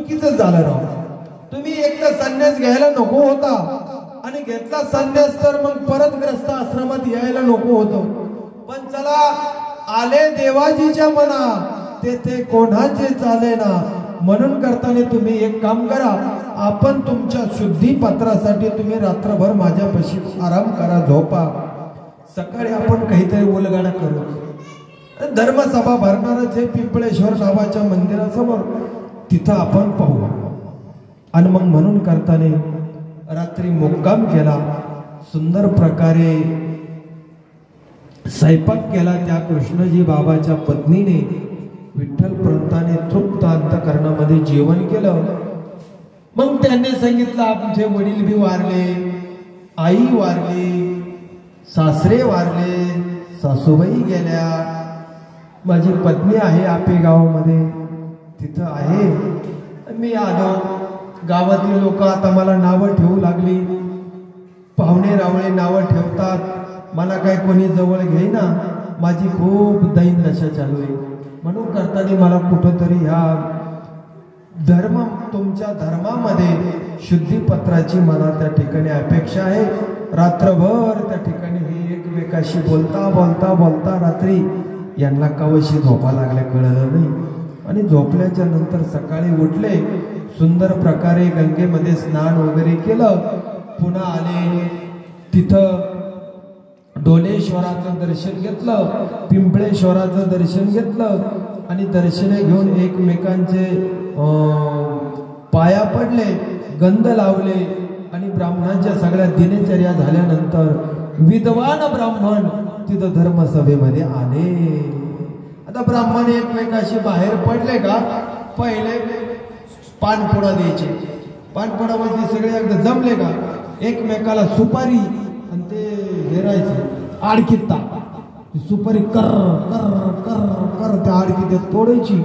चुकीचं झालं राव. तुम्ही एकदा संन्यास घ्यायला नको होता आणि घेतला संन्यास तर मग परत ग्रस्त आश्रमात यायला नको होतो. पण चला आले देवाजीच्या मना तेथे कोणाचे चालेना. म्हणून करताना तुम्ही एक काम करा, आपण तुमच्या शुद्धीपत्रासाठी तुम्ही रात्रभर माझ्यापाशी आराम करा, झोपा. सकाळी आपण काहीतरी उलगाडा करू. धर्मसभा भरणारच आहे पिंपळेश्वर नावाच्या मंदिरासमोर, तिथं आपण पाहू. आणि मग म्हणून करताना रात्री मुक्काम केला. सुंदर प्रकारे स्वयंपाक केला. त्या कृष्णजी बाबाच्या पत्नीने विठ्ठल पंताने तृप्त अंतकरणामध्ये जेवण केलं. मग त्यांनी सांगितलं आमचे वडील बी वारले, आई वारली, सासरे वारले, सासूबाई गेल्या, माझी पत्नी आहे आपेगावमध्ये तिथं आहे. मी आलो. गावातील लोक आता मला नावं ठेवू लागली. पाहुणे रावळे नावं ठेवतात, मला काय कोणी जवळ घेईना. माझी खूप दैन दशा चालू आहे. म्हणून करताना मला कुठंतरी ह्या धर्म तुमच्या धर्मामध्ये शुद्धीपत्राची मला त्या ठिकाणी अपेक्षा आहे. रात्रभर त्या ठिकाणी हे एकमेकाशी बोलता बोलता बोलता रात्री यांना कवशी झोपा लागल्या कळलं नाही. आणि झोपल्याच्या नंतर सकाळी उठले, सुंदर प्रकारे गंगेमध्ये स्नान वगैरे केलं. पुन्हा आले, तिथं डोलेश्वराचं दर्शन घेतलं, पिंपळेश्वराचं दर्शन घेतलं आणि दर्शने घेऊन एकमेकांचे पाया पडले, गंध लावले. आणि ब्राह्मणांच्या सगळ्या दिनचर्या झाल्यानंतर विद्वान ब्राह्मण तिथं धर्मसभेमध्ये आले. आता ब्राह्मण एकमेकाशी बाहेर पडले का पहिले पानपोडा द्यायचे. पानपोडामध्ये सगळे एकदा जमले का एकमेकाला सुपारी आणि ते हेरायचे आडकित्ता. सुपारी कर कर कर कर त्या आडकित्यात तोडायची,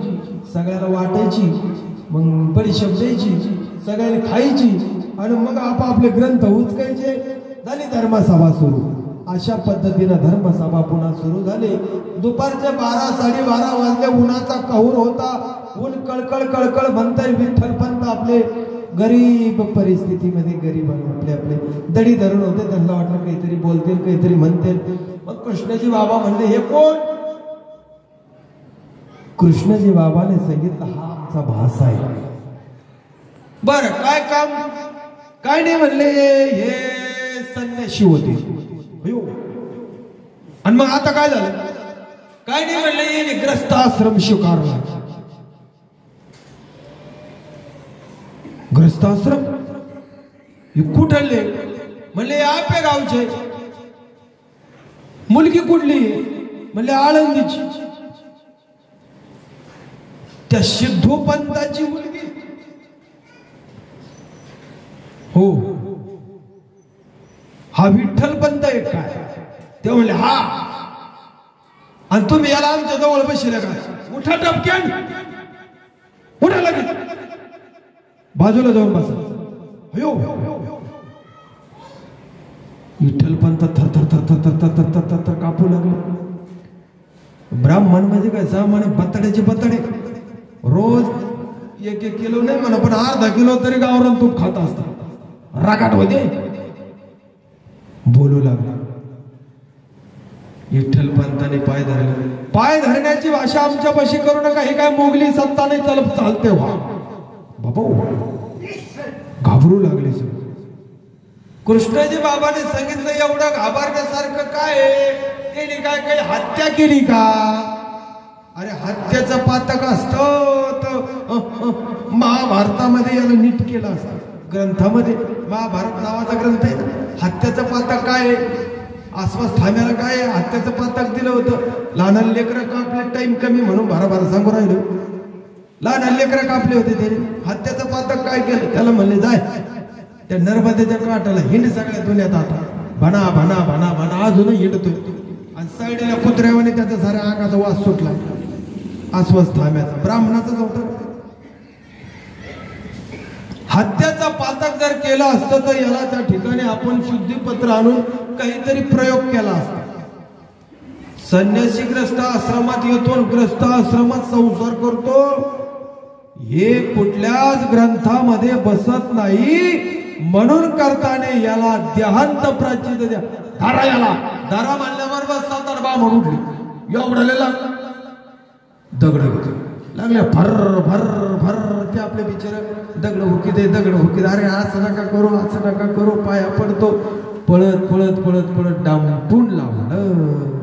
सगळ्याला वाटायची, मग बडीशेप द्यायची, सगळ्यांनी खायची आणि मग आपापले ग्रंथ उचकायचे. झाली धर्मसभा सुरू. अशा पद्धतीनं धर्मसभा पुन्हा सुरू झाली. दुपारचे 12-12:30 वाजले. उन्हाचा कहूर होता. ऊन कळकळ कळकळ म्हणताय. विठ्ठल पंत आपले गरीब परिस्थितीमध्ये गरीब आपले आपले दडी धरून होते. त्यांना वाटलं काहीतरी बोलतील, काहीतरी म्हणतील. मग कृष्णजी बाबा म्हणले हे कोण? कृष्णजी बाबाने सांगितलं हा आमचा भास आहे. बर काय काम? काय नाही म्हणले, हे संन्याशी होते. आणि मग आता काय झालं? काय नाही म्हणले, ग्रस्त आश्रम स्वीकारला. ग्रस्त आश्रम कुठले? म्हणले आपे गावचे. मुलगी कुठली? म्हणले आळंदीची. त्या सिद्धू पंताची मुलगी. हो, हा विठ्ठल पंत आहे काय? ते म्हणले हा. आणि तुम्ही याला आमच्या जवळ बसले का? उठा टपक्यान, उठा लगेच, बाजूला जाऊन बसा. अयो, विठ्ठल पंत थर थर थर थर थर थर थर थर थर कापू लागले. ब्राह्मण म्हणजे काय सामान्य बतड्याचे बतडे. रोज 1-1 किलो नाही म्हणा, पण अर्धा किलो तरी गावरान तूप खात असतात. रागाट होते, बोलू लागला. विठ्ठल पंताने पाय धरले. पाय धरण्याची भाषा आमच्यापाशी करू नका. हे काय मोगली सत्ता नाही चालते व्हा. बाबा घाबरू लागले सगळे. कृष्णजी बाबाने सांगितलं एवढं घाबरण्यासारखं काय? त्यांनी काय काही हत्या केली का? अरे हत्याचं पातक असतं महाभारतामध्ये, याला नीट केलं असतं. ग्रंथामध्ये महाभारत नावाचा ग्रंथ आहे. हत्याचं पातक काय? आश्वास्थाम्याला काय हत्याचं पातक दिलं होतं? लहान लेकरं कापले, टाइम कमी म्हणून भराभरा सांगू राहिलो. लहान लेकरं कापले होते त्याने. हत्याचं पातक काय केलं? त्याला म्हणले जाय त्या नर्मदेच्या काठाला हिंड सगळ्या दुनियात. आता भना भना भना भना अजूनही हिंडतोय. आणि साईडला कुत्र्यावाने त्याचा साऱ्या अंगाचा वास सुटला. आश्वास्थाम्याचा ब्राह्मणाचाच होता. हत्याचा पातक जर केला असतं तर याला त्या ठिकाणी आपण शुद्धीपत्र आणून काहीतरी प्रयोग केला असता. संन्यासी ग्रस्त आश्रमात येतो, ग्रस्त आश्रमात संसार करतो. हे कुठल्याच ग्रंथामध्ये बसत नाही, म्हणून करताने याला देहांत प्राचित द्या. धारा याला धारा मानल्यावर बस सातारबा म्हणून उठली. एवढं दगड घेतले लागले भर भर भर. ते आपले बिचारे दगड हुकी दे दगड हुकी दे. अरे असं नका करू असं नका करू, पाया पडतो. पळत पळत पळत पळत डांबून लावलं.